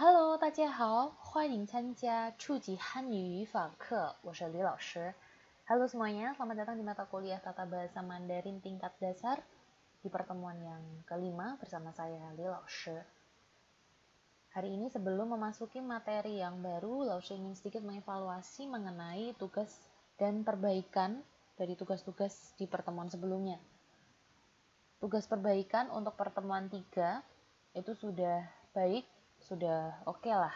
Hello，大家好，欢迎参加初级汉语语法课，我是李老师。Halo semuanya, selamat datang di mata kuliah Tata Bahasa Mandarin tingkat dasar di pertemuan yang kelima bersama saya Li Laoshi. Hari ini sebelum memasuki materi yang baru, Laoshi ingin sedikit mengevaluasi mengenai tugas dan perbaikan dari tugas-tugas di pertemuan sebelumnya. Tugas perbaikan untuk pertemuan 3 itu sudah baik, sudah oke lah.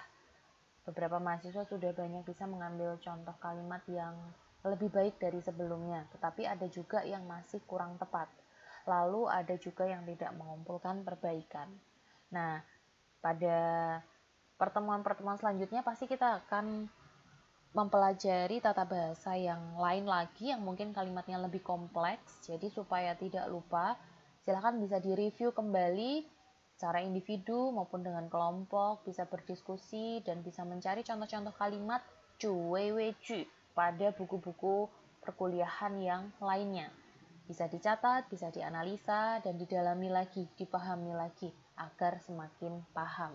Beberapa mahasiswa sudah banyak bisa mengambil contoh kalimat yang lebih baik dari sebelumnya, tetapi ada juga yang masih kurang tepat. Lalu ada juga yang tidak mengumpulkan perbaikan. Nah, pada pertemuan-pertemuan selanjutnya pasti kita akan mempelajari tata bahasa yang lain lagi yang mungkin kalimatnya lebih kompleks. Jadi supaya tidak lupa, silakan bisa direview kembali secara individu maupun dengan kelompok, bisa berdiskusi dan bisa mencari contoh-contoh kalimat ju pada buku-buku perkuliahan yang lainnya. Bisa dicatat, bisa dianalisa, dan didalami lagi, dipahami lagi, agar semakin paham.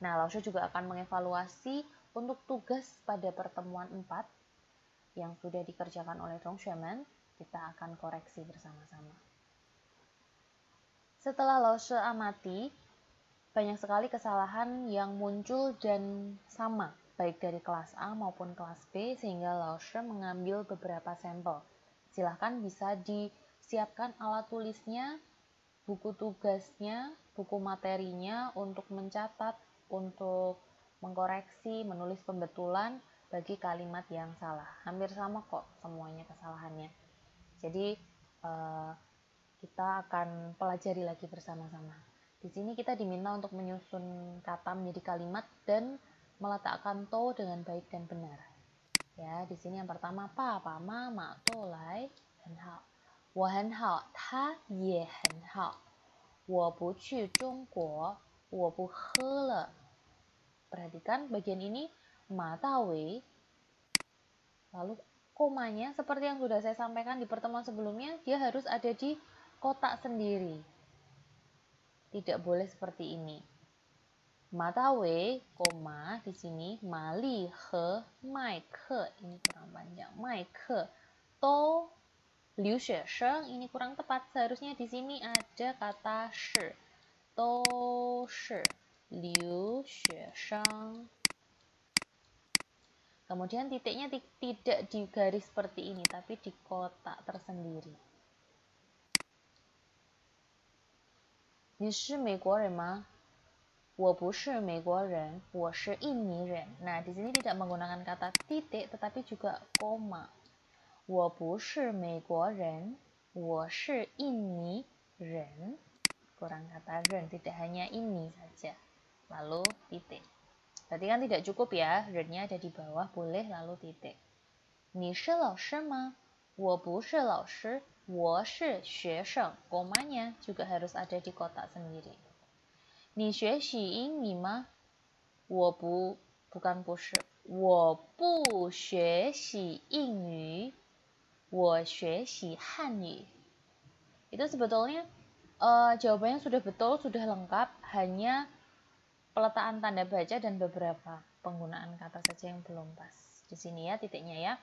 Nah, Laoshi juga akan mengevaluasi untuk tugas pada pertemuan 4 yang sudah dikerjakan oleh Dongxuemen, kita akan koreksi bersama-sama. Setelah Laoshi amati, banyak sekali kesalahan yang muncul dan sama, baik dari kelas A maupun kelas B, sehingga Laoshi mengambil beberapa sampel. Silahkan bisa disiapkan alat tulisnya, buku tugasnya, buku materinya untuk mencatat, untuk mengkoreksi, menulis pembetulan bagi kalimat yang salah. Hampir sama kok semuanya kesalahannya. Jadi kita akan pelajari lagi bersama-sama. Di sini kita diminta untuk menyusun kata menjadi kalimat dan meletakkan to dengan baik dan benar. Ya, di sini yang pertama pa, ma, ma, to, lai, hen hao. 我很好，他也很好。我不去中国，我不喝了。Perhatikan bagian ini mata we. Lalu komanya seperti yang sudah saya sampaikan di pertemuan sebelumnya, dia harus ada di kotak sendiri. Tidak boleh seperti ini. Mata we, koma di sini mali he mai ke, ini kurang panjang. Mai ke to liu xue sheng, ini kurang tepat. Seharusnya di sini ada kata shi. To shi liu xue sheng. Kemudian titiknya tidak di garis seperti ini, tapi di kotak tersendiri. 你是美国人吗？我不是美国人，我是印尼人。Nah, di sini tidak menggunakan kata titik, tetapi juga koma. 我不是美国人，我是印尼人。Kurang kata ren, tidak hanya ini saja. Lalu titik. Berarti kan tidak cukup ya, rennya ada di bawah, boleh lalu titik. 你是老师吗？我不是老师，我是学生。Komanya juga harus ada di kotak sendiri. 你学习英语吗？bukan 不是，我不学习英语，我学习汉语。Itu sebetulnya jawabannya sudah betul, sudah lengkap, hanya peletakan tanda baca dan beberapa penggunaan kata saja yang belum pas. Di sini ya titiknya ya.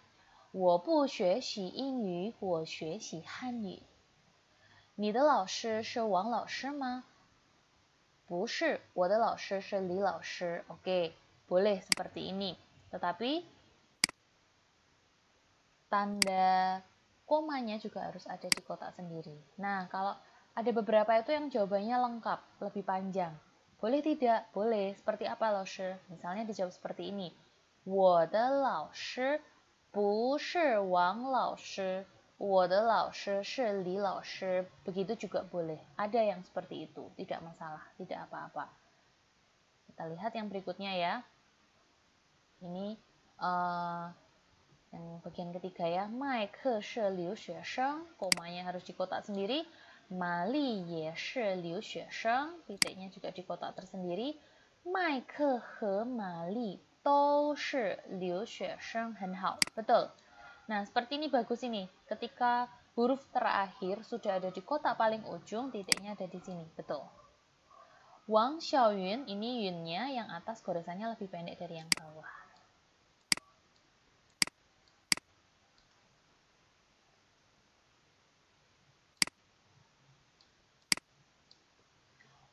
我不学习英语，我学习汉语。你的老师是王老师吗？不是，我的老师是李老师。Oke, boleh seperti ini. Tetapi tanda komanya juga harus ada di kotak sendiri. Nah, kalau ada beberapa itu yang jawabannya lengkap, lebih panjang. Boleh tidak? Boleh. Seperti apa, 老师? Misalnya dijawab seperti ini. 我的老师不是王老师，我的老师是李老师. Begitu juga boleh. Ada yang seperti itu, tidak masalah, tidak apa-apa. Kita lihat yang berikutnya ya. Ini yang bagian ketiga ya. 麦克是留学生, komanya harus di kotak sendiri. 玛丽也是留学生, titiknya juga di kotak tersendiri. 麦克和玛丽都是留学生，很好, betul. Nah, seperti ini bagus ini. Ketika huruf terakhir sudah ada di kotak paling ujung, titiknya ada di sini, betul. Wang Xiaoyun, ini yunnya yang atas goresannya lebih pendek dari yang bawah.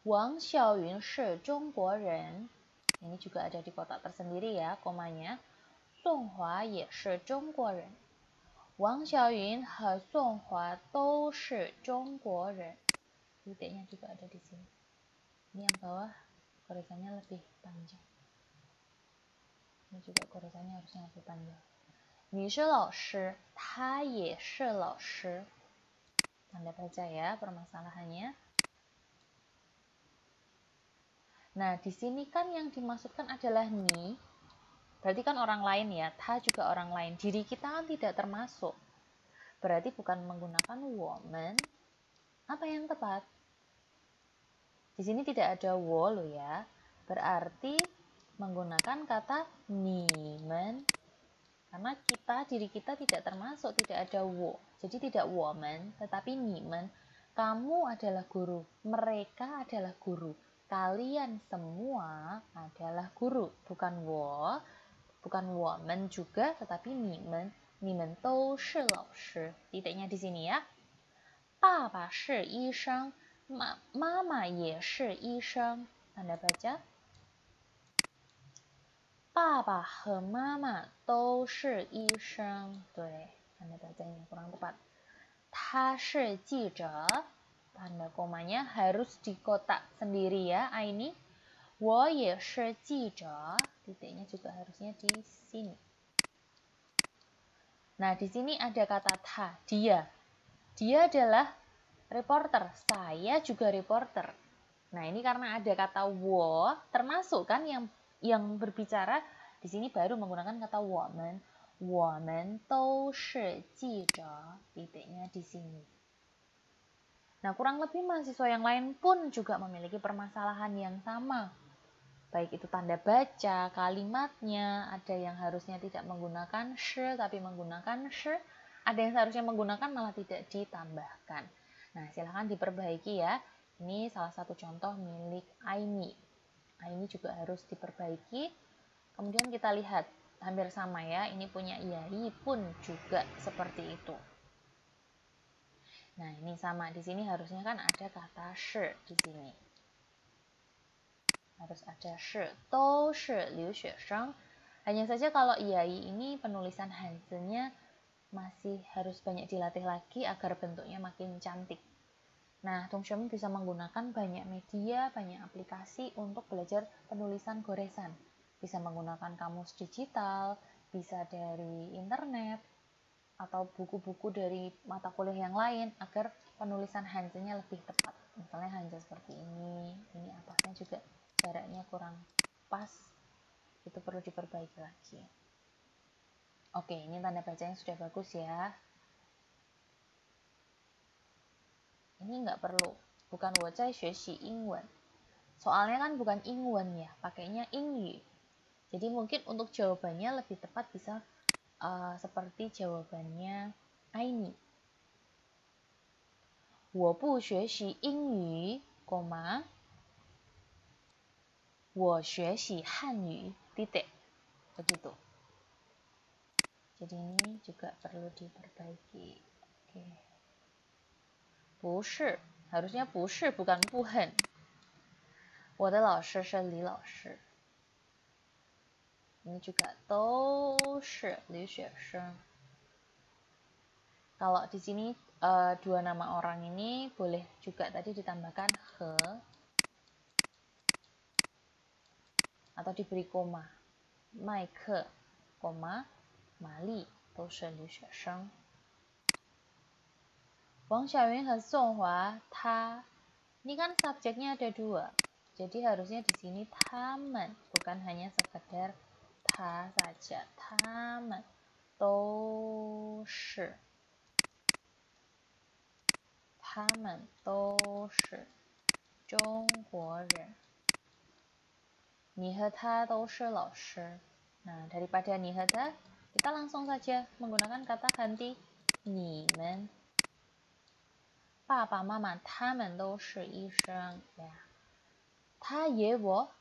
Wang Xiaoyun 是中国人. Ini juga ada di kotak tersendiri ya, komanya. Song Hua 也是中国人. Wang Xiaoyun 和宋华都是中国人. Titiknya juga ada di sini. Ini yang bawah goresannya lebih panjang. Ini juga goresannya harusnya lebih panjang. 你是老师，他也是老师. Tanda baca ya permasalahannya. Nah, di sini kan yang dimaksudkan adalah ni. Berarti kan orang lain ya, ta juga orang lain. Diri kita kan tidak termasuk. Berarti bukan menggunakan woman. Apa yang tepat? Di sini tidak ada wo lo ya. Berarti menggunakan kata nimen. Karena diri kita tidak termasuk, tidak ada wo. Jadi tidak woman, tetapi nimen. Kamu adalah guru, mereka adalah guru. Kalian semua adalah guru, bukan wo, bukan woman juga, tetapi nimen. Nimen 都是老师. Titiknya di sini ya. 爸爸是医生，妈妈也是医生. Tanda baca. 爸爸和妈妈都是医生. 对, tanda bacanya kurang tepat. 他是记者. Tanda komanya harus di kotak sendiri ya, ini. 我也是记者. Titiknya juga harusnya di sini. Nah, di sini ada kata ta, dia. Dia adalah reporter, saya juga reporter. Nah, ini karena ada kata wo, termasuk kan yang berbicara di sini baru menggunakan kata woman. 我们都是记者. Titiknya di sini. Nah, kurang lebih mahasiswa yang lain pun juga memiliki permasalahan yang sama. Baik itu tanda baca, kalimatnya, ada yang harusnya tidak menggunakan she tapi menggunakan she, ada yang seharusnya menggunakan malah tidak ditambahkan. Nah, silahkan diperbaiki ya. Ini salah satu contoh milik Aini. Aini juga harus diperbaiki. Kemudian kita lihat hampir sama ya. Ini punya Iyai pun juga seperti itu. Nah, ini sama. Di sini harusnya kan ada kata she di sini. Harus ada shi, 都是留学生. Hanya saja kalau iyai ini penulisan hanzinya masih harus banyak dilatih lagi agar bentuknya makin cantik. Nah, teman-teman bisa menggunakan banyak media, banyak aplikasi untuk belajar penulisan goresan. Bisa menggunakan kamus digital, bisa dari internet, atau buku-buku dari mata kuliah yang lain agar penulisan hanzinya lebih tepat. Misalnya hanzi seperti ini atasnya juga jaraknya kurang pas, itu perlu diperbaiki lagi. Oke, ini tanda baca yang sudah bagus ya. Ini nggak perlu, bukan 我在学习英文. Soalnya kan bukan 英文 ya, pakainya 英语. Jadi mungkin untuk jawabannya lebih tepat bisa seperti jawabannya Aini. 我不学习英语, 我学习汉语, titik. Begitu. Jadi ini juga perlu diperbaiki. Oke. 不是, harusnya 不是 bukan 不很. 我的老师是李老师. Ini juga 都是留学生. Kalau di sini dua nama orang ini boleh juga tadi ditambahkan he atau diberi koma. 麦克, koma, 玛丽都是留学生. Wang Xiaoyun和宋华,他, ini kan subjeknya ada dua. Jadi harusnya di sini 他们, bukan hanya sekedar 他 saja. 他们都是中国人. 你和他都是老师. Nah, daripada 你和他, kita langsung saja menggunakan kata ganti 你们. 爸爸妈妈他们都是医生 ya. 他也我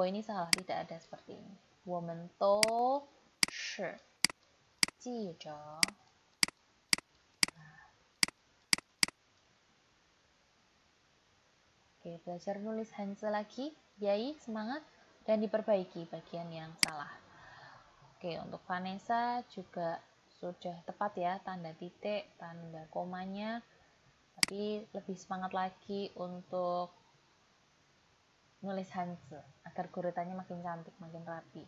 ini salah, tidak ada seperti ini. 我们都是记者. Oke, belajar nulis Hanzi lagi. Yai, semangat. Dan diperbaiki bagian yang salah. Oke, untuk Vanessa juga sudah tepat ya, tanda titik, tanda komanya. Tapi lebih semangat lagi untuk nulis Hanzi agar gurutannya makin cantik, makin rapi.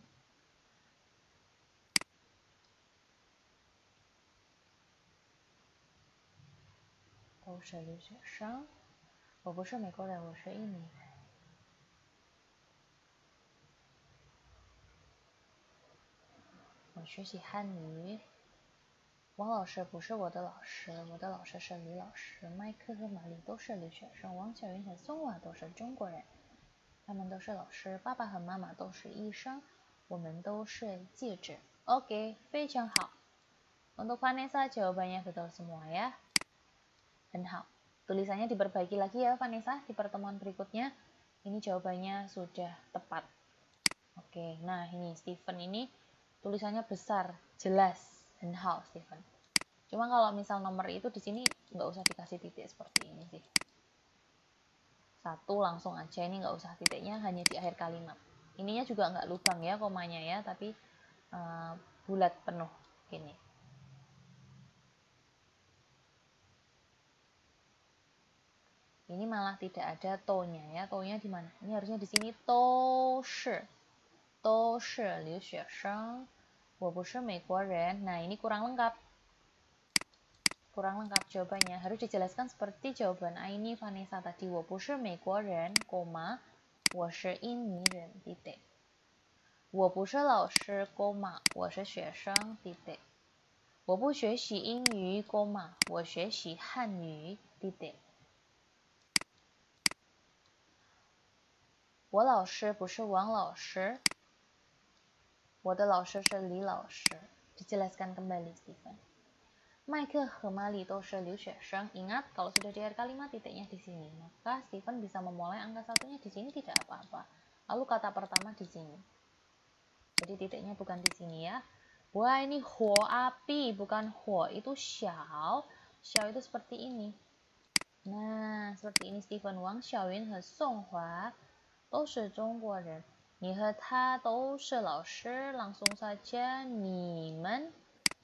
都是留学生，我不是美国人，我是印尼人。我学习汉语。王老师不是我的老师，我的老师是李老师。麦克和玛丽都是留学生，王小云和宋华都是中国人，他们都是老师。爸爸和妈妈都是医生，我们都是记者。Oke, 非常好。Untuk Vanessa jawabannya betul semua ya. Dan hal tulisannya diperbaiki lagi ya Vanessa di pertemuan berikutnya. Ini jawabannya sudah tepat. Oke, nah ini Stephen ini tulisannya besar, jelas, dan hal Stephen. Cuma kalau misal nomor itu di sini nggak usah dikasih titik seperti ini sih. Satu langsung aja, ini nggak usah titiknya, hanya di akhir kalimat. Ininya juga nggak lubang ya komanya ya, tapi bulat penuh gini. Ini malah tidak ada to-nya ya. To-nya di mana? Ini harusnya di sini都是留学生，我不是美国人. Nah, ini kurang lengkap. Kurang lengkap jawabannya. Harus dijelaskan seperti jawaban Aini Vanessa tadi. 我不是美国人，我是印尼人，titik. 我不是老师，我是学生，titik. 我不学习英语，我学习汉语，titik. 我老师不是王老师，我的老师是李老师. Dijelaskan kembali, Stephen. Michael和Mali都是留学生. Ingat, kalau sudah di akhir kalimat titiknya di sini, maka Stephen bisa memulai angka satunya di sini tidak apa-apa. Lalu kata pertama di sini. Jadi titiknya bukan di sini ya. Wah, ini huo api, bukan huo. Itu xiao. Xiao itu seperti ini. Nah, seperti ini Stephen. Wang Xiaoyun和宋华都是中国人。你和他都是老师. Langsung saja, 你们.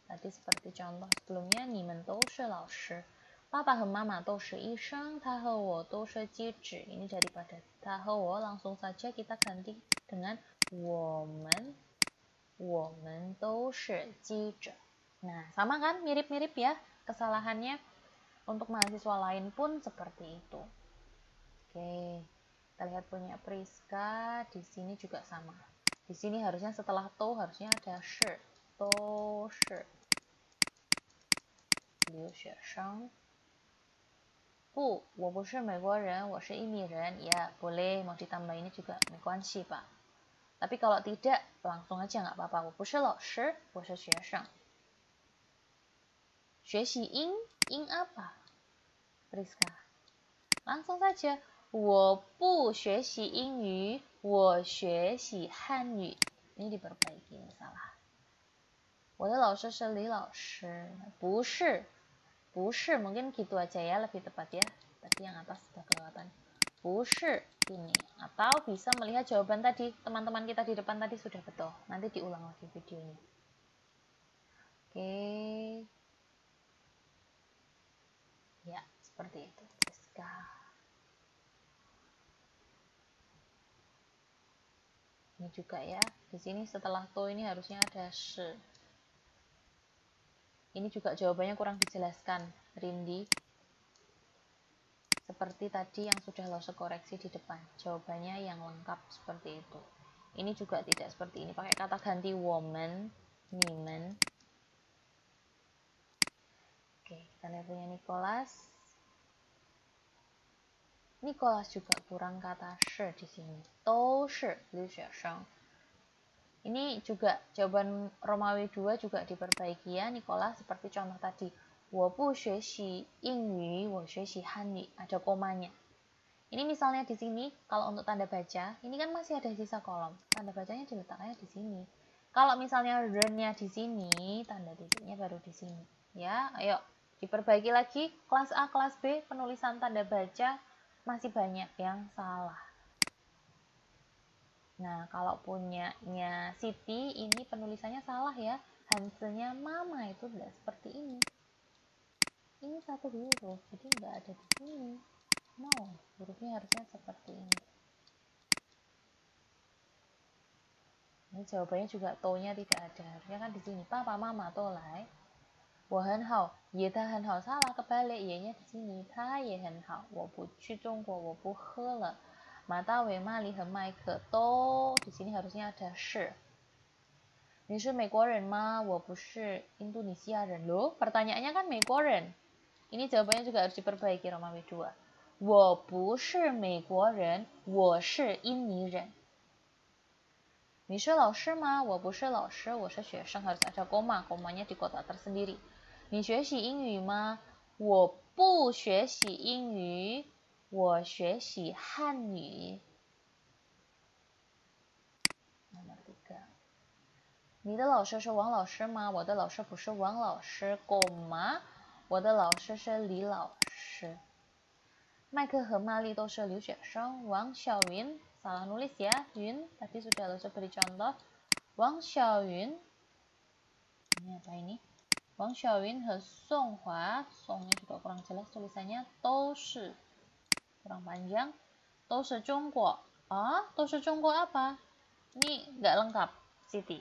Tadi seperti contoh sebelumnya, 你们都是老师. 爸爸和妈妈都是医生，他和我都是记者. Ini daripada 他和我 langsung saja kita ganti dengan 我们都是记者. Nah, sama kan? Mirip-mirip ya kesalahannya. Untuk mahasiswa lain pun seperti itu. Oke, kita lihat punya Priska. Di sini juga sama. Di sini harusnya setelah to harusnya ada shi. To shi. 留学生. 不，我不是美国人，我是印尼人. Ya, boleh mau ditambah ini juga 没关系吧. Tapi kalau tidak, langsung aja nggak apa-apa. 我不是老师，我是学生. 学习英 apa? Priska. Langsung saja. 我不学习英语，我学习汉语. Ini diperbaiki, ini salah. 我的老师是李老师. 不是 mungkin gitu aja ya, lebih tepat ya. Tadi yang atas sudah kelihatan. 不是 ini. Atau bisa melihat jawaban tadi. Teman-teman kita di depan tadi sudah betul. Nanti diulang lagi videonya. Oke. Ya, seperti itu. Priska. Ini juga ya. Di sini setelah to ini harusnya ada shi. Ini juga jawabannya kurang dijelaskan, Rindi. Seperti tadi yang sudah Lose koreksi di depan. Jawabannya yang lengkap seperti itu. Ini juga tidak seperti ini. Pakai kata ganti woman, nimen. Oke, kita lihat punya Nicholas. Nicholas juga kurang kata shi di sini. 都是留学生. Ini juga jawaban Romawi 2 juga diperbaiki ya Nicholas, seperti contoh tadi. 我不学习英语，我学习汉语. Ada komanya. Ini misalnya di sini, kalau untuk tanda baca, ini kan masih ada sisa kolom. Tanda bacanya diletakkannya di sini. Kalau misalnya learn-nya di sini, tanda titiknya baru di sini. Ya, ayo diperbaiki lagi. Kelas A, kelas B, penulisan tanda baca masih banyak yang salah. Nah, kalau punyanya Siti, ini penulisannya salah ya. Hansenya mama itu tidak seperti ini. Ini satu huruf, jadi nggak ada di sini. No, hurufnya harusnya seperti ini. Ini jawabannya juga to-nya tidak ada. Harusnya kan di sini. Papa, mama, to lai. Wo hen hao, ye ta hen hao, salah kebalik. Ye-nya di sini. Ta ye hen hao, wo bu qu Zhongguo, wo bu he le. Mata wei ma li hen mai ke to. Di sini harusnya ada shi. Ni shi Meiguoren ma? Wo bu shi Indonesiaren. Loh, pertanyaannya kan Meiguoren. Ini jawabannya juga harus diperbaiki Romawi 2. 我不是美国人，我是印尼人。你是老师吗？我不是老师，我是学生。harus ada koma, komanya di kotak tersendiri. 你学习英语吗？我不学习英语，我学习汉语。Nomor 3。你的老师是王老师吗？我的老师不是王老师，我的老师是李老师。麦克和玛丽都是留学生。王小云 salah nulis ya, Yun tadi sudah lo beri contoh. Wang Xiaoyun, ini apa ini? Wang Xiaoyun和宋华, Songnya juga kurang jelas tulisannya, 都是 kurang panjang, 都是中国. Ah, 都是中国 apa? Ini nggak lengkap, Siti.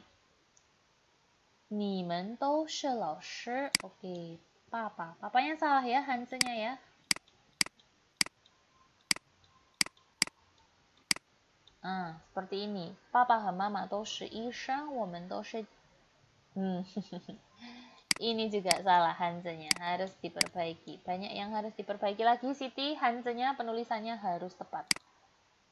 你们都是老师. Oke, papanya salah ya, Hansenya ya. Seperti ini. Papa和妈妈都是医生，我们都是ini juga salah Hansenya, harus diperbaiki. Banyak yang harus diperbaiki lagi, Siti. Hansenya penulisannya harus tepat.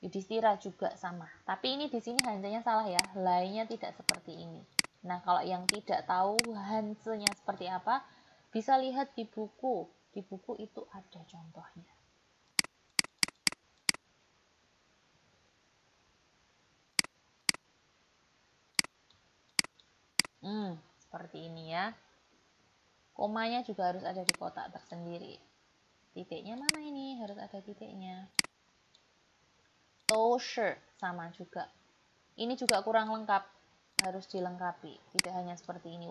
Yudhistira juga sama. Tapi ini di sini Hansenya salah ya. Lainnya tidak seperti ini. Nah, kalau yang tidak tahu Hansenya seperti apa, bisa lihat di buku. Di buku itu ada contohnya. Seperti ini ya. Komanya juga harus ada di kotak tersendiri. Titiknya mana ini? Harus ada titiknya. Toshi sama juga. Ini juga kurang lengkap. Harus dilengkapi. Tidak hanya seperti ini.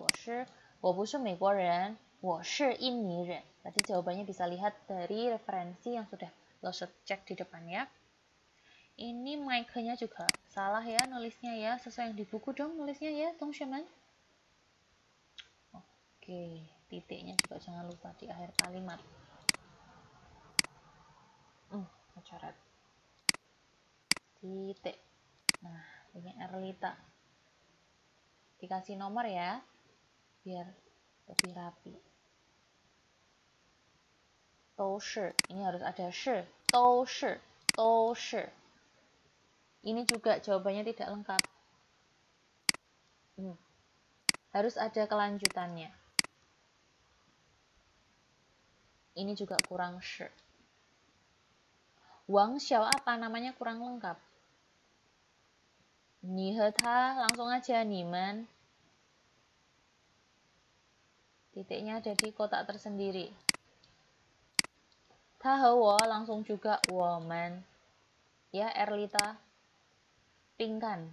我不是美国人，我是印尼人. Tadi jawabannya bisa lihat dari referensi yang sudah lo cek di depan ya. Ini mic-nya juga salah ya nulisnya ya. Sesuai yang di buku dong nulisnya ya, Tongxuemen. Oke, titiknya juga jangan lupa di akhir kalimat. Coret. Titik. Nah, ini Erlita. Dikasih nomor ya, biar lebih rapi. Toshi, ini harus ada shi. Toshi. Ini juga jawabannya tidak lengkap. Harus ada kelanjutannya. Ini juga kurang shi. Wang Xiao apa namanya kurang lengkap. Ni he ta, langsung aja nimen. Titiknya ada di kotak tersendiri. Ta he wo, langsung juga woman. Ya, Erlita. Pingkan.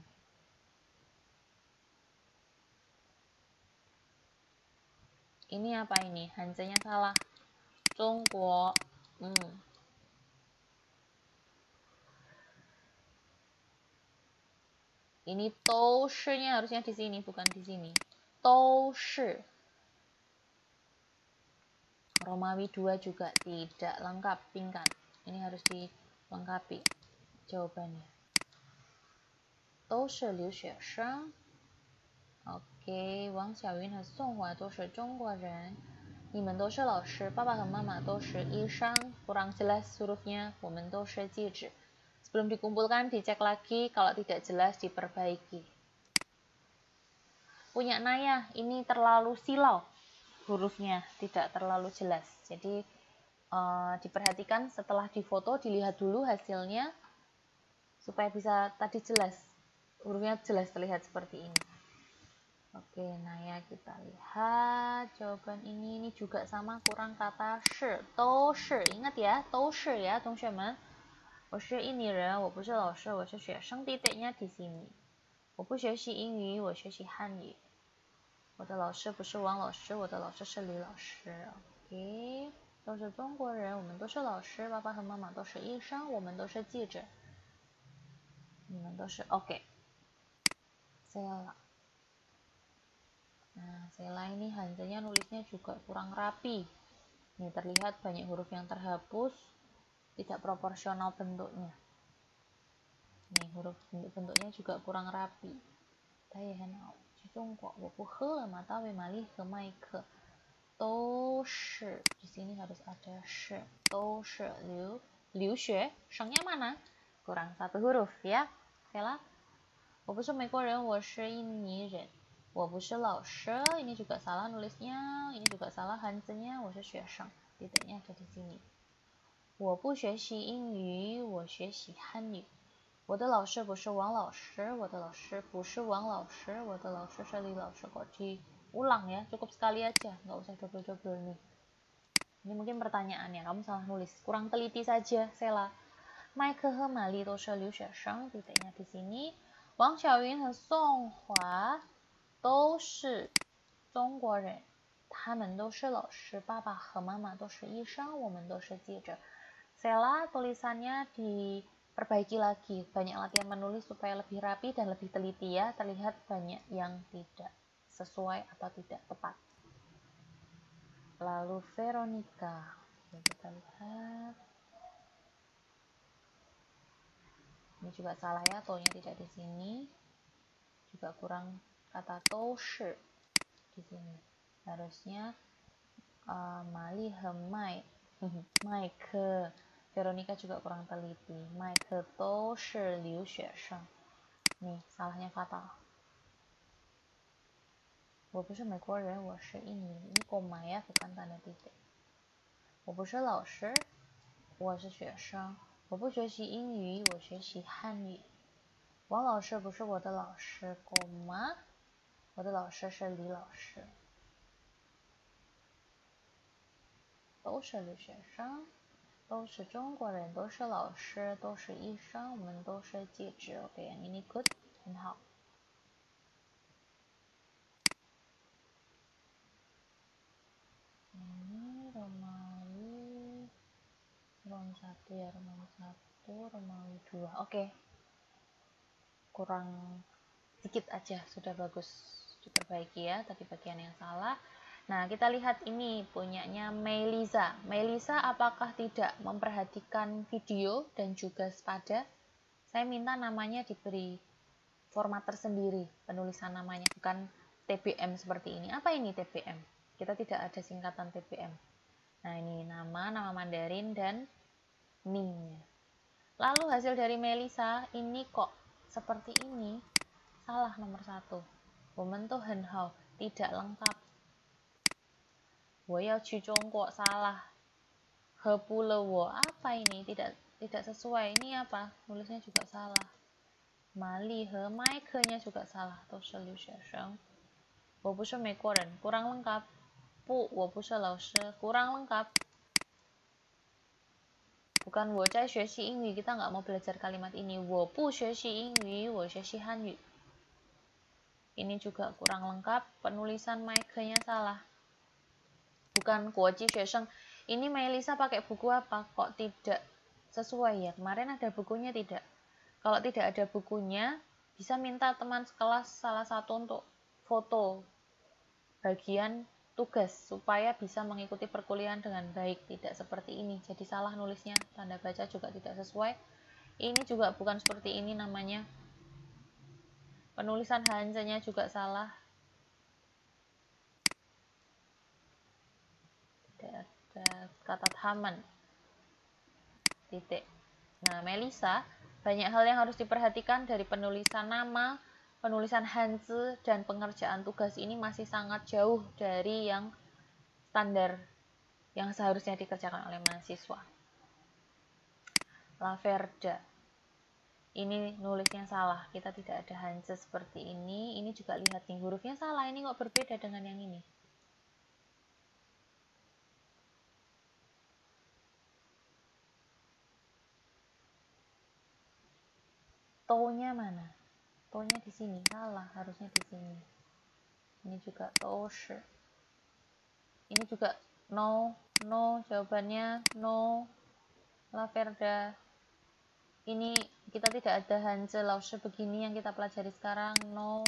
Ini apa ini? Hansenya salah. Zhongguo. Ini toshi-nya harusnya di sini, bukan di sini. Toshi. Romawi 2 juga tidak lengkap, pingkan. Ini harus dilengkapi jawabannya. Toshi liu xue sheng. Oke, Wang Xiaoyun 和宋华都是中国人。你们都是老师，爸爸和妈妈都是医生。Kurang jelas hurufnya, 我们都是记者。Sebelum dikumpulkan, dicek lagi. Kalau tidak jelas, diperbaiki. Punya Naya, ini terlalu silau. Hurufnya tidak terlalu jelas. Jadi, diperhatikan setelah difoto, dilihat dulu hasilnya supaya bisa tadi jelas, hurufnya jelas terlihat seperti ini. Oke, nah ya kita lihat jawaban ini juga sama, kurang kata shi, dou shi. Ingat ya, dou shi ya, 同学们。我是印尼人，我不是老师，我是学生。titiknya di sini。我不学习英语，我学习汉语。我的老师不是王老师，我的老师是李老师。OK， 都是中国人，我们都是老师，爸爸和妈妈都是医生，我们都是记者。你们都是 OK。Sela。Nah, Sela ini Hanzanya nulisnya juga kurang rapi. Nih terlihat banyak huruf yang terhapus, tidak proporsional bentuknya. Nih huruf bentuknya juga kurang rapi. Di sini harus ada shi. Liu xue, shengnya mana? Kurang satu huruf ya. Sela. 我不是美国人，我是印尼人。我不是老师, ini juga salah nulisnya, ini juga salah hanzenya, 我是学生. Titiknya ada di sini. 我不学习英语，我学习汉语。我的老师不是王老师，我的老师不是王老师，我的老师是李老师。Kok diulang ya, cukup sekali aja, nggak usah double-double nih. Ini mungkin pertanyaannya, kamu salah nulis, kurang teliti saja, Sela. Mike和玛丽都是留学生, titiknya di sini. 王小云和宋华都是中国人，他们都是老师，爸爸和妈妈都是医生，我们都是记者。Sela tulisannya diperbaiki lagi, banyak latihan menulis supaya lebih rapi dan lebih teliti ya, terlihat banyak yang tidak sesuai atau tidak tepat. Lalu Veronica, kita lihat. Ini juga salah ya, to-nya tidak di sini. Juga kurang kata to shi di sini. Harusnya Mali he Mai. Mike. Veronica juga kurang teliti. Mike to shi liu xue sheng. Nih, salahnya fatal. 我不是美国人，我是印尼人。ini koma ya, bukan tanda titik. 我不是老师，我是学生。我不学习英语，我学习汉语。王老师不是我的老师，我的老师是李老师。都是留学生，都是中国人，都是老师，都是医生，我们都是记者。OK， yang ini good， 很好。Ini Romawi satu ya, Romawi 1, Romawi 2. Oke. Kurang sedikit aja, sudah bagus diperbaiki ya, tadi bagian yang salah. Nah, kita lihat ini punyanya Melisa. Melisa apakah tidak memperhatikan video dan juga sepada? Saya minta namanya diberi format tersendiri, penulisan namanya, bukan TBM seperti ini. Apa ini TBM? Kita tidak ada singkatan TBM. Nah, ini nama Mandarin dan Ming. Lalu hasil dari Melisa, ini kok seperti ini? Salah nomor 1. 我们都很好, tidak lengkap. 我要去中国, salah. 和不了我, apa ini? Tidak sesuai. Ini apa? Nulisnya juga salah. Mali和 Mike-nya juga salah. 都是留学生。我不是美国人, kurang lengkap. 不，我不是老师, kurang lengkap. Bukan 我在学习英语, kita nggak mau belajar kalimat ini. 我不学习英语, 我学习汉语. Ini juga kurang lengkap, penulisan Mike-nya salah. Bukan 国际学生. Ini Melisa pakai buku apa? Kok tidak sesuai ya? Kemarin ada bukunya tidak? Kalau tidak ada bukunya, bisa minta teman sekelas salah satu untuk foto bagian tugas supaya bisa mengikuti perkuliahan dengan baik, tidak seperti ini. Jadi salah nulisnya, tanda baca juga tidak sesuai. Ini juga bukan seperti ini namanya. Penulisan hanzanya juga salah. Tidak ada kata taman. Titik. Nah, Melisa, banyak hal yang harus diperhatikan dari penulisan nama, penulisan hanzi, dan pengerjaan tugas ini masih sangat jauh dari yang standar yang seharusnya dikerjakan oleh mahasiswa. La Verda. Ini nulisnya salah, kita tidak ada Hanse seperti ini. Ini juga lihat nih, hurufnya salah, ini kok berbeda dengan yang ini. To-nya mana? To-nya di sini, salah, harusnya di sini. Ini juga to-shi. Ini juga no, jawabannya no. La Verda. Ini kita tidak ada Hanse Lausche begini yang kita pelajari sekarang. No.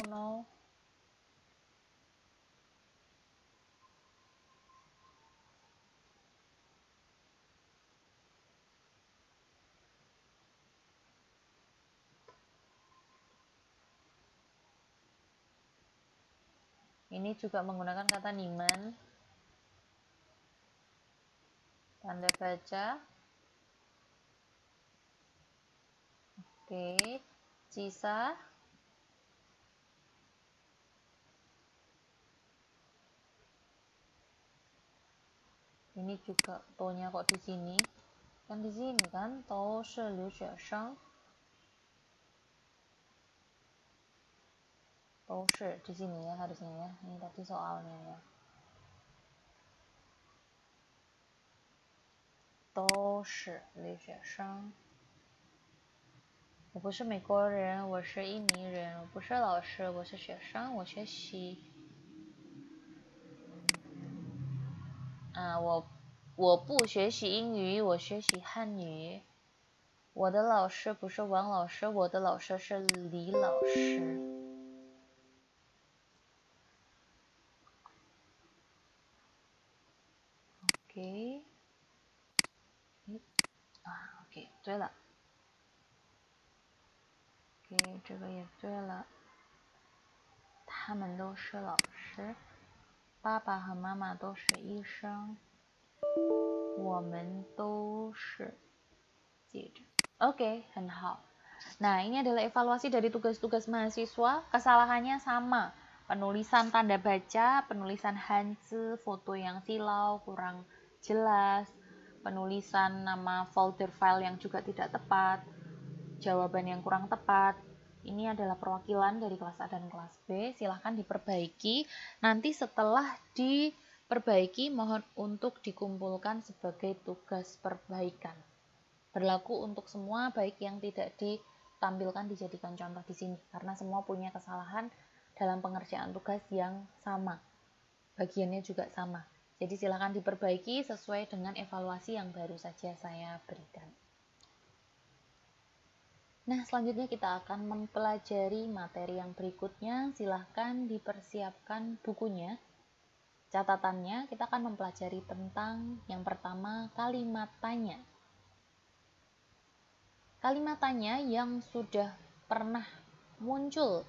Ini juga menggunakan kata niman. Tanda baca. Oke. Sisa. Ini juga to-nya kok di sini. Kan di sini kan, to shi liu xue sheng. To shi di sini ya harusnya ya. Ini tadi soalnya ya. To shi liu xue sheng. 我不是美国人，我是印尼人，我不是老师，我是学生，我学习。我不学习英语，我学习汉语。我的老师不是王老师，我的老师是李老师。OK， OK， 对了。OK， 这个也对了。他们都是老师，爸爸和妈妈都是医生，我们都是记者。Oke, 很好。Nah, ini adalah evaluasi dari tugas-tugas mahasiswa. Kesalahannya sama. Penulisan tanda baca, penulisan Hanse, foto yang silau, kurang jelas, penulisan nama folder file yang juga tidak tepat, jawaban yang kurang tepat. Ini adalah perwakilan dari kelas A dan kelas B. Silahkan diperbaiki. Nanti setelah diperbaiki, mohon untuk dikumpulkan sebagai tugas perbaikan. Berlaku untuk semua, baik yang tidak ditampilkan dijadikan contoh di sini, karena semua punya kesalahan dalam pengerjaan tugas yang sama. Bagiannya juga sama. Jadi silakan diperbaiki sesuai dengan evaluasi yang baru saja saya berikan. Nah, selanjutnya kita akan mempelajari materi yang berikutnya. Silahkan dipersiapkan bukunya. Catatannya, kita akan mempelajari tentang yang pertama, kalimat tanya. Kalimat tanya yang sudah pernah muncul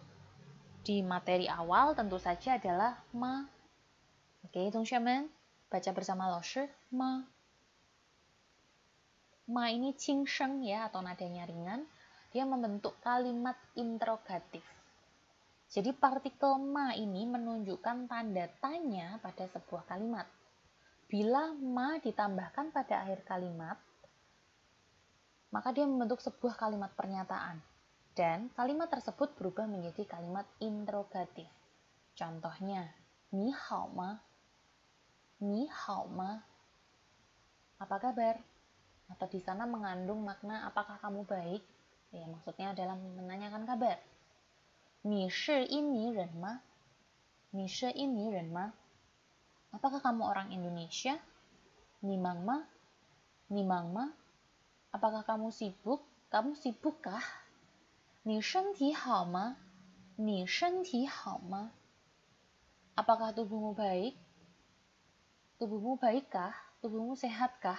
di materi awal tentu saja adalah ma. Oke, teman-teman, baca bersama Laoshi. Ma. Ma ini qingsheng ya, atau nadanya ringan. Dia membentuk kalimat interrogatif. Jadi partikel ma ini menunjukkan tanda tanya pada sebuah kalimat. Bila ma ditambahkan pada akhir kalimat, maka dia membentuk sebuah kalimat pernyataan. Dan kalimat tersebut berubah menjadi kalimat interrogatif. Contohnya, ni hao ma? Ni hao ma? Apa kabar? Atau di sana mengandung makna apakah kamu baik? Ya, maksudnya adalah menanyakan kabar. Ni shi ini ren ma? Ni shi ini ren ma? Apakah kamu orang Indonesia? Ni mang ma? Ni mang ma? Apakah kamu sibuk? Kamu sibukkah? Ni shenti hao ma? Ni shenti hao ma? Apakah tubuhmu baik? Tubuhmu baikkah? Tubuhmu sehatkah?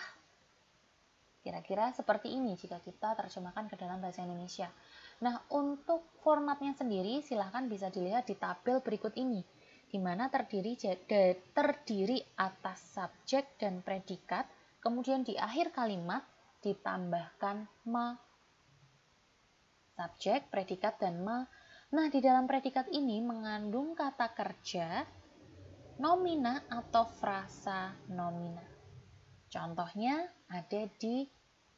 Kira-kira seperti ini jika kita terjemahkan ke dalam bahasa Indonesia. Nah, untuk formatnya sendiri silahkan bisa dilihat di tabel berikut ini, di mana terdiri atas subjek dan predikat, kemudian di akhir kalimat ditambahkan ma. Subjek, predikat, dan ma. Nah, di dalam predikat ini mengandung kata kerja, nomina atau frasa nomina. Contohnya ada di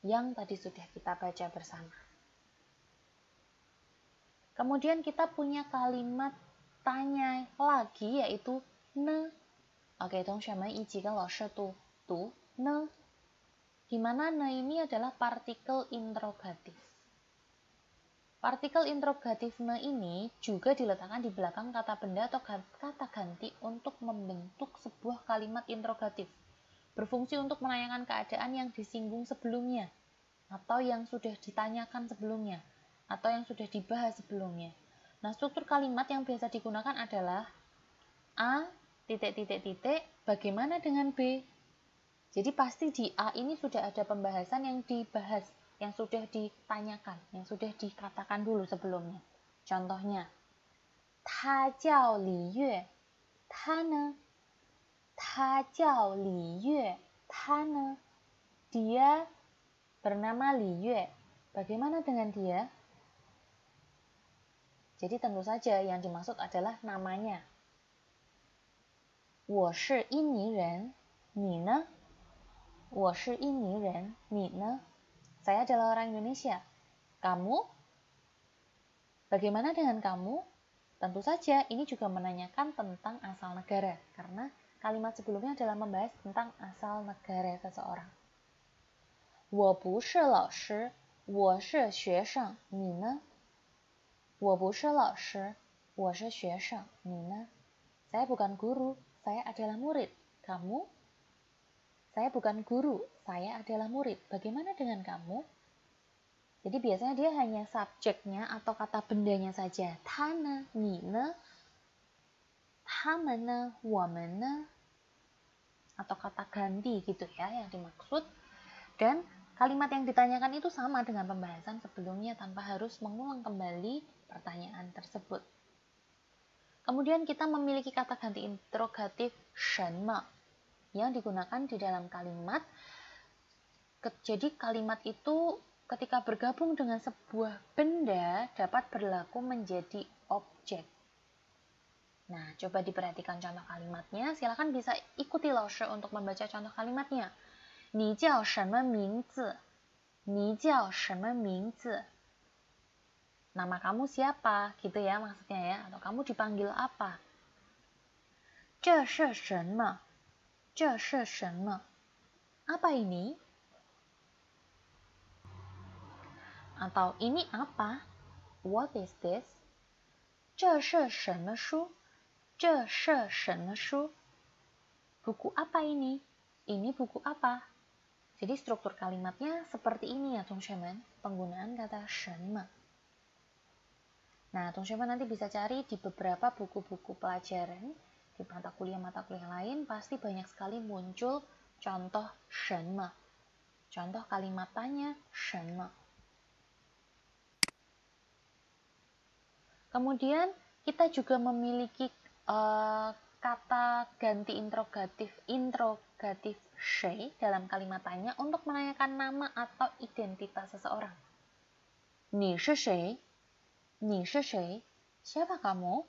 yang tadi sudah kita baca bersama. Kemudian kita punya kalimat tanya lagi yaitu ne. Oke, 同学们一起跟老师读 ne. Di mana ne ini adalah partikel interrogatif. Partikel interrogatif ne ini juga diletakkan di belakang kata benda atau kata ganti untuk membentuk sebuah kalimat interrogatif. Berfungsi untuk menanyakan keadaan yang disinggung sebelumnya, atau yang sudah ditanyakan sebelumnya, atau yang sudah dibahas sebelumnya. Nah, struktur kalimat yang biasa digunakan adalah A, titik, bagaimana dengan B? Jadi pasti di A ini sudah ada pembahasan yang dibahas, yang sudah ditanyakan, yang sudah dikatakan dulu sebelumnya. Contohnya, 他叫李月，他呢？他叫李月，他呢？ Dia bernama Li Yue. Bagaimana dengan dia? Jadi tentu saja yang dimaksud adalah namanya. 我是印尼人，你呢？我是印尼人，你呢？ Saya adalah orang Indonesia. Kamu? Bagaimana dengan kamu? Tentu saja ini juga menanyakan tentang asal negara, karena kalimat sebelumnya adalah membahas tentang asal negara seseorang. 我不是老师，我是学生，你呢？我不是老师，我是学生，你呢？ Saya bukan guru, saya adalah murid. Kamu? Saya bukan guru, saya adalah murid. Bagaimana dengan kamu? Jadi biasanya dia hanya subjeknya atau kata bendanya saja. 他呢？你呢？他们呢？我们呢？ Atau kata ganti gitu ya yang dimaksud. Dan kalimat yang ditanyakan itu sama dengan pembahasan sebelumnya tanpa harus mengulang kembali pertanyaan tersebut. Kemudian kita memiliki kata ganti interrogatif 什么 yang digunakan di dalam kalimat. Jadi kalimat itu ketika bergabung dengan sebuah benda dapat berlaku menjadi objek. Nah, coba diperhatikan contoh kalimatnya. Silakan bisa ikuti Laushe untuk membaca contoh kalimatnya. 你叫什么名字？你叫什么名字？ Nama kamu siapa? Gitu ya maksudnya ya. Atau kamu dipanggil apa? 这是什么？这是什么？ Apa ini? Atau ini apa? What is this? 这是什么书？这是什么书？ Buku apa ini? Ini buku apa? Jadi struktur kalimatnya seperti ini ya, 同学们. Penggunaan kata 什么. Nah, 同学们 nanti bisa cari di beberapa buku-buku pelajaran, di mata kuliah lain, pasti banyak sekali muncul contoh 什么. Contoh kalimat tanya 什么. Kemudian kita juga memiliki kata ganti interrogatif she dalam kalimat tanya untuk menanyakan nama atau identitas seseorang. 你是谁？你是谁？ Siapa kamu?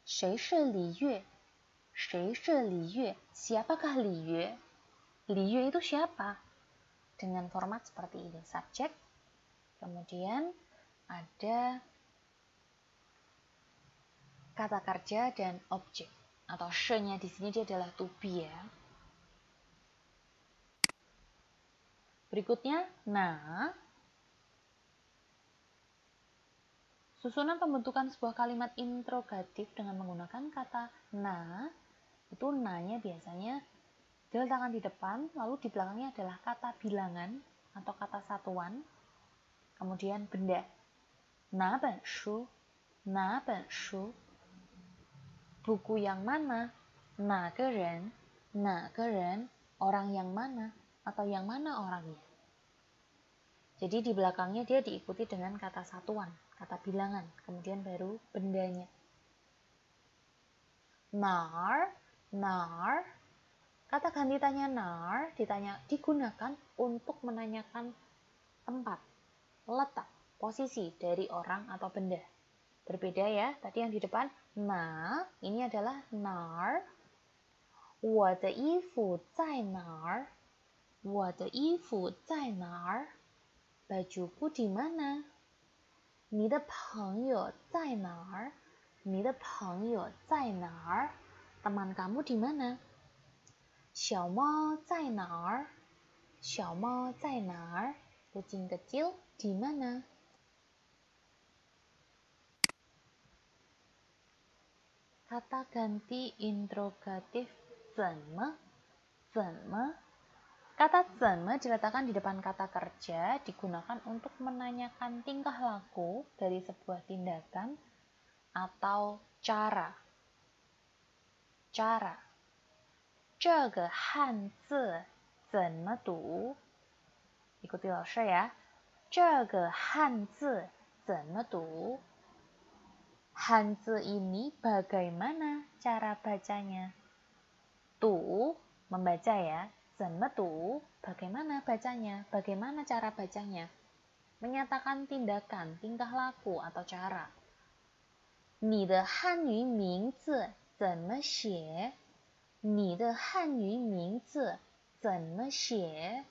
谁是李月？谁是李月？ Siapakah Li Yue? Li Yue itu siapa? Dengan format seperti ini, subjek. Kemudian ada kata kerja dan objek. Atau she-nya di sini dia adalah to be ya. Berikutnya, na. Susunan pembentukan sebuah kalimat interrogatif dengan menggunakan kata na. Itu na-nya biasanya diletakkan di depan, lalu di belakangnya adalah kata bilangan atau kata satuan. Kemudian benda. Na ben shu, na ben shu. Buku yang mana? Na ge ren, na ge ren. Orang yang mana? Atau yang mana orangnya. Jadi di belakangnya dia diikuti dengan kata satuan, kata bilangan, kemudian baru bendanya. Nar, nar. Kata ganti tanya nar digunakan untuk menanyakan tempat, letak, posisi dari orang atau benda. Berbeda ya, tadi yang di depan na, ini adalah nar. 我的衣服在哪儿?我的衣服在哪儿? Bajuku di mana? 你的朋友在哪儿? 你的朋友在哪儿? Teman kamu di mana? 小猫在哪儿? 小猫在哪儿? Kucing kecil di mana? Kata ganti interrogatif 怎么? 怎么? Kata 怎么 diletakkan di depan kata kerja digunakan untuk menanyakan tingkah laku dari sebuah tindakan atau cara. Cara. 这个汉字怎么读? Ikuti 老师 ya. 这个汉字怎么读? Hanzi ini bagaimana cara bacanya? Tu, membaca ya. 怎么读? Bagaimana bacanya? Bagaimana cara bacanya? Menyatakan tindakan, tingkah laku atau cara. 你的汉语名字怎么写? 你的汉语名字怎么写?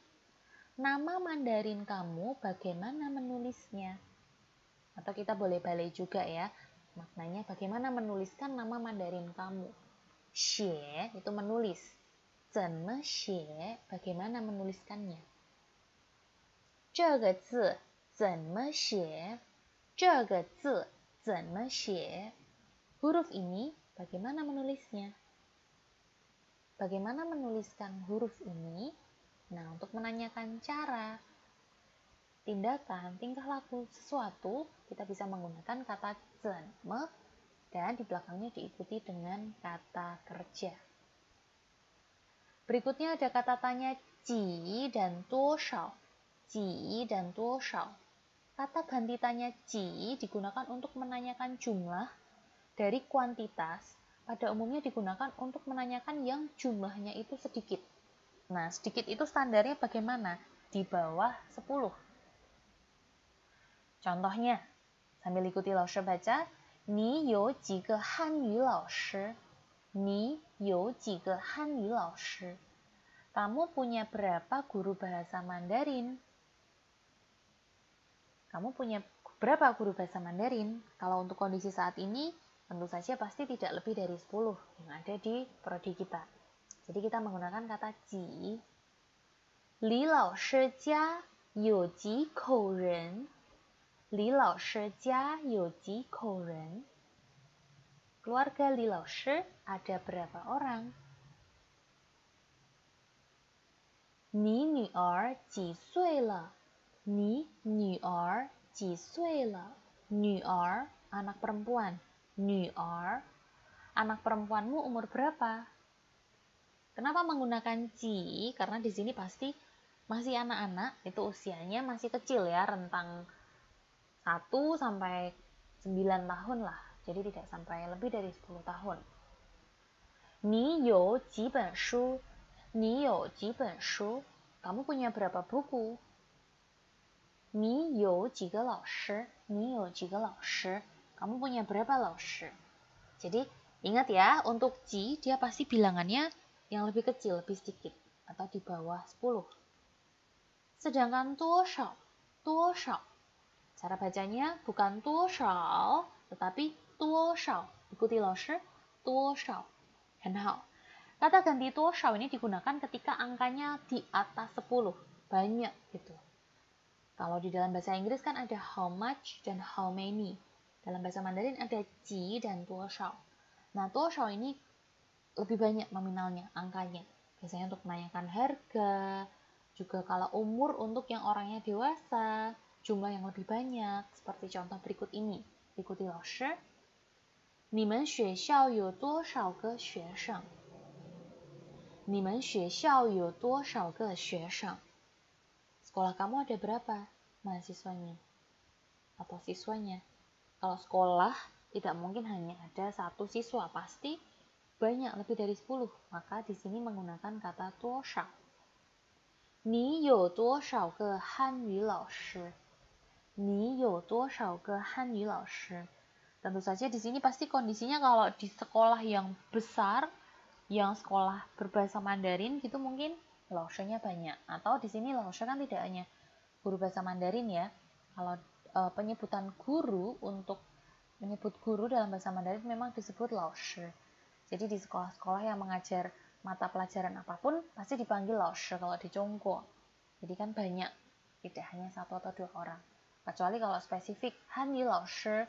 Nama Mandarin kamu bagaimana menulisnya? Atau kita boleh balik juga ya. Maknanya bagaimana menuliskan nama Mandarin kamu? Xie itu menulis. 怎么写? Bagaimana menuliskannya? 这个字怎么写? 这个字怎么写? Huruf ini bagaimana menulisnya? Bagaimana menuliskan huruf ini? Nah, untuk menanyakan cara, tindakan, tingkah laku sesuatu, kita bisa menggunakan kata 怎么 dan di belakangnya diikuti dengan kata kerja. Berikutnya ada kata tanya ji dan 多少. Ji dan 多少. Kata ganti tanya ji digunakan untuk menanyakan jumlah dari kuantitas. Pada umumnya digunakan untuk menanyakan yang jumlahnya itu sedikit. Nah, sedikit itu standarnya bagaimana? Di bawah 10. Contohnya, sambil ikuti 老师 baca, 你有几个汉语老师? 你有几个汉语老师? Kamu punya berapa guru bahasa Mandarin? Kamu punya berapa guru bahasa Mandarin? Kalau untuk kondisi saat ini, tentu saja pasti tidak lebih dari 10 yang ada di prodi kita. Jadi kita menggunakan kata ji. Li lao shi jia you ji kou ren? Li lao shi jia you ji kou ren? Keluarga Li lao shi ada berapa orang? Ni nu'er ji sui le? Ni nu'er ji sui le? Nu'er, anak perempuan. Nu'er, anak perempuanmu umur berapa? Kenapa menggunakan ji? Karena di sini pasti masih anak-anak, itu usianya masih kecil ya, rentang 1 sampai 9 tahun lah. Jadi tidak sampai lebih dari 10 tahun. Ni you ji ben shu? Ni you ji ben shu? Kamu punya berapa buku? Ni you ji ge lao shi? Ni you ji ge lao shi? Kamu punya berapa lao shi? Jadi ingat ya, untuk ji dia pasti bilangannya yang lebih kecil, lebih sedikit, atau di bawah 10. Sedangkan 多少, 多少. Cara bacanya bukan 多少, tetapi 多少. Ikuti 老师, 多少. 很好. Kata ganti 多少 ini digunakan ketika angkanya di atas 10. Banyak gitu. Kalau di dalam bahasa Inggris kan ada how much dan how many. Dalam bahasa Mandarin ada ji dan 多少. Nah, 多少 ini lebih banyak nominalnya, angkanya. Biasanya untuk menanyakan harga, juga kalau umur untuk yang orangnya dewasa, jumlah yang lebih banyak, seperti contoh berikut ini. Ikuti 老师. 你们学校有多少个学生? 你们学校有多少个学生? Sekolah kamu ada berapa mahasiswanya? Atau siswanya? Kalau sekolah, tidak mungkin hanya ada 1 siswa, pasti banyak, lebih dari 10. Maka di sini menggunakan kata 多少. 你有多少个汉语老师? 你有多少个汉语老师? Tentu saja di sini pasti kondisinya kalau di sekolah yang besar, yang sekolah berbahasa Mandarin gitu mungkin laoshenya banyak. Atau di sini laoshe kan tidak hanya guru bahasa Mandarin ya. Kalau penyebutan guru untuk menyebut guru dalam bahasa Mandarin memang disebut laoshe. Jadi di sekolah-sekolah yang mengajar mata pelajaran apapun pasti dipanggil laoshe kalau di Zhongguo. Jadi kan banyak, tidak hanya 1 atau 2 orang. Kecuali kalau spesifik Hanyu laoshe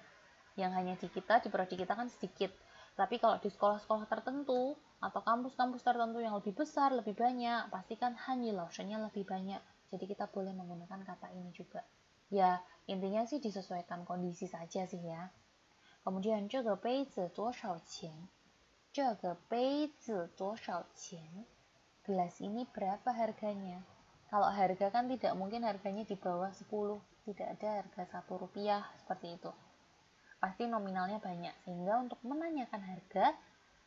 yang hanya di kita, di prodi kita kan sedikit. Tapi kalau di sekolah-sekolah tertentu atau kampus-kampus tertentu yang lebih besar, lebih banyak, pasti kan Hanyu laoshenya lebih banyak. Jadi kita boleh menggunakan kata ini juga. Ya, intinya sih disesuaikan kondisi saja sih ya. Kemudian 这个杯子多少钱？这个杯子多少钱？ Gelas ini berapa harganya? Kalau harga kan tidak mungkin harganya di bawah 10, tidak ada harga 1 rupiah seperti itu. Pasti nominalnya banyak, sehingga untuk menanyakan harga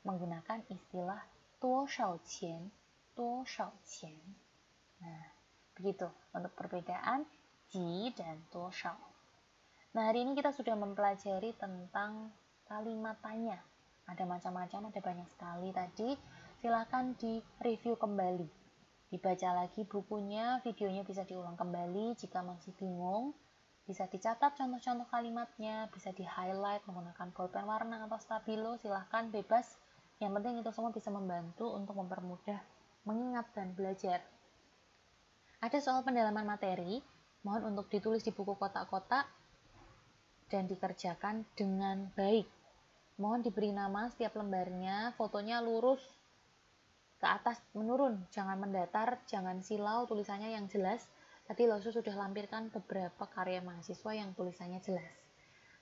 menggunakan istilah 多少钱, 多少钱. Nah, begitu untuk perbedaan ji dan 多少. Nah, hari ini kita sudah mempelajari tentang kalimat tanya. Ada macam-macam, ada banyak sekali tadi. Silahkan di-review kembali. Dibaca lagi bukunya, videonya bisa diulang kembali jika masih bingung. Bisa dicatat contoh-contoh kalimatnya, bisa di-highlight menggunakan bolpen warna atau stabilo, silahkan bebas. Yang penting itu semua bisa membantu untuk mempermudah mengingat dan belajar. Ada soal pendalaman materi, mohon untuk ditulis di buku kotak-kotak dan dikerjakan dengan baik. Mohon diberi nama setiap lembarnya, fotonya lurus ke atas menurun, jangan mendatar, jangan silau, tulisannya yang jelas. Tadi Lausu sudah lampirkan beberapa karya mahasiswa yang tulisannya jelas.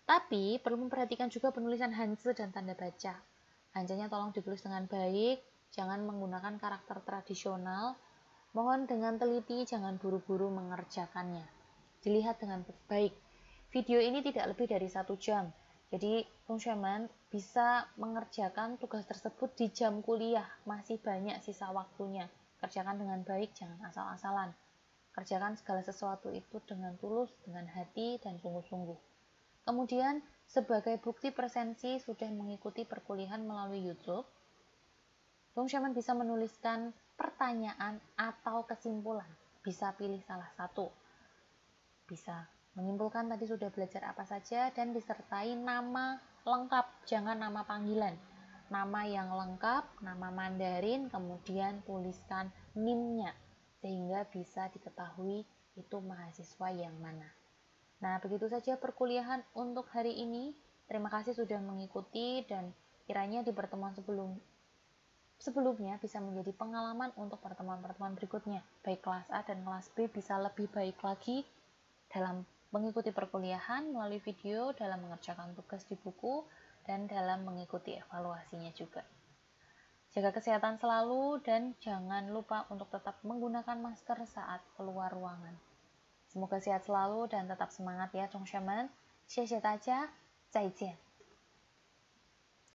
Tapi perlu memperhatikan juga penulisan hanzi dan tanda baca. Hanzinya tolong ditulis dengan baik, jangan menggunakan karakter tradisional. Mohon dengan teliti, jangan buru-buru mengerjakannya. Dilihat dengan baik. Video ini tidak lebih dari 1 jam. Jadi, teman-teman bisa mengerjakan tugas tersebut di jam kuliah. Masih banyak sisa waktunya. Kerjakan dengan baik, jangan asal-asalan. Kerjakan segala sesuatu itu dengan tulus, dengan hati, dan sungguh-sungguh. Kemudian, sebagai bukti presensi sudah mengikuti perkuliahan melalui YouTube, teman-teman bisa menuliskan pertanyaan atau kesimpulan. Bisa pilih salah satu. Bisa menyimpulkan tadi sudah belajar apa saja dan disertai nama lengkap, jangan nama panggilan. Nama yang lengkap, nama Mandarin, kemudian tuliskan NIM-nya sehingga bisa diketahui itu mahasiswa yang mana. Nah, begitu saja perkuliahan untuk hari ini. Terima kasih sudah mengikuti dan kiranya di pertemuan sebelumnya bisa menjadi pengalaman untuk pertemuan-pertemuan berikutnya. Baik kelas A dan kelas B bisa lebih baik lagi dalam mengikuti perkuliahan melalui video, dalam mengerjakan tugas di buku, dan dalam mengikuti evaluasinya juga. Jaga kesehatan selalu dan jangan lupa untuk tetap menggunakan masker saat keluar ruangan. Semoga sehat selalu dan tetap semangat ya, teman-teman. 谢谢大家，再见。